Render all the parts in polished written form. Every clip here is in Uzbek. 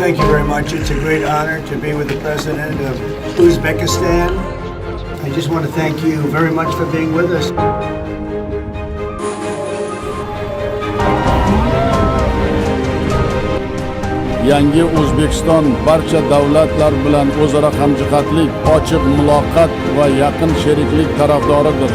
Thank you very much. It's a great honor to be with the President of Uzbekistan. I just want to thank you very much for being with us. Yangi O'zbekiston barcha davlatlar bilan o'zaro hamjihatlik, ochiq muloqot va yaqin sheriklik tarafdoridir.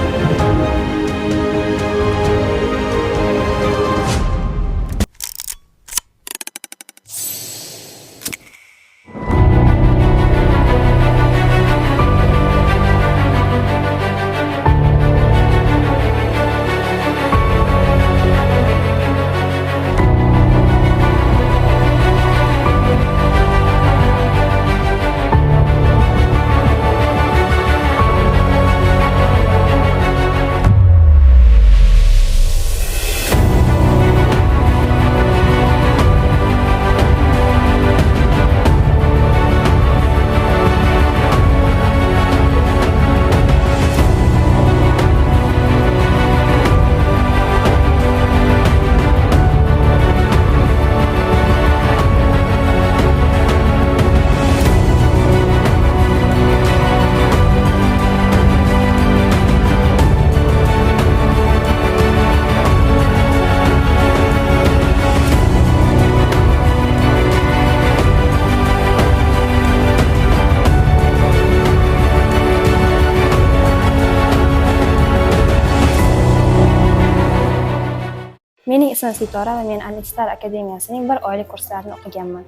Mening ismim Sitora va men Alistar akademiyasining 1 oylik kurslarini o'qiganman.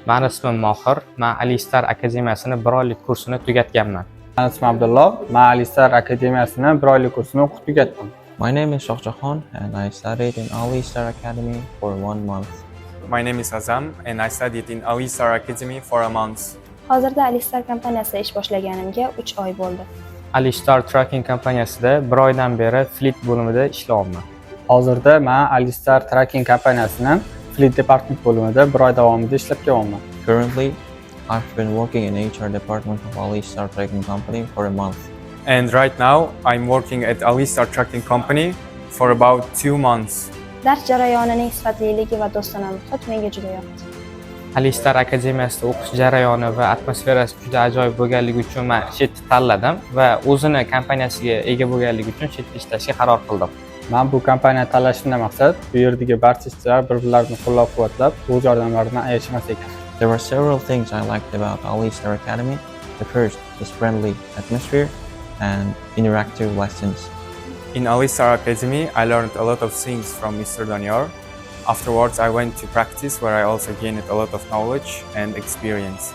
Mani ismim Mohir, men Alistar akademiyasining 1 oylik kursini tugatganman. Mani ismim Abdulloh, men Alistar akademiyasining 1 oylik kursini o'qib tugatdim. My name is Shohjahon and I studied in Alistar Academy for 1 month. My name is Azam and I studied in Alistar Academy for a month. Hozirda Alistar kompaniyasida ish boshlaganimga 3 oy bo'ldi. Alistar Tracking kompaniyasida 1 oydan beri Fleet bo'limida ishlayapman. Hozirda men Alistar Tracking kompaniyasining Fleet Department bo'limida 1 oy davomida ishlab kelyapman. Currently, I've been working in HR department of Alistar Tracking Company for a month. And right now, I'm working at Alistar Tracking Company for about 2 months. Dars jarayonining sifatliligi va do'stona muhit menga juda yoqdi. Alistar akademiyasida o'qish jarayoni va atmosferasi juda ajoyib bo'lganligi uchun men chetni tanladim va o'zini kompaniyasiga ega bo'lganligi uchun chetda ishlashga qaror qildim. Men bu kompaniyani tanlashimdan maqsad bu yerdagi barcha ishchilar bir-birlarini qo'llab-quvvatlab, o'z yordamlaridan ayashmas ekan. There were several things I liked about Alistar Academy. The first is friendly atmosphere and interactive lessons. In Alistar Academy, I learned a lot of things from Mr. Danior. Afterwards, I went to practice where I also gained a lot of knowledge and experience.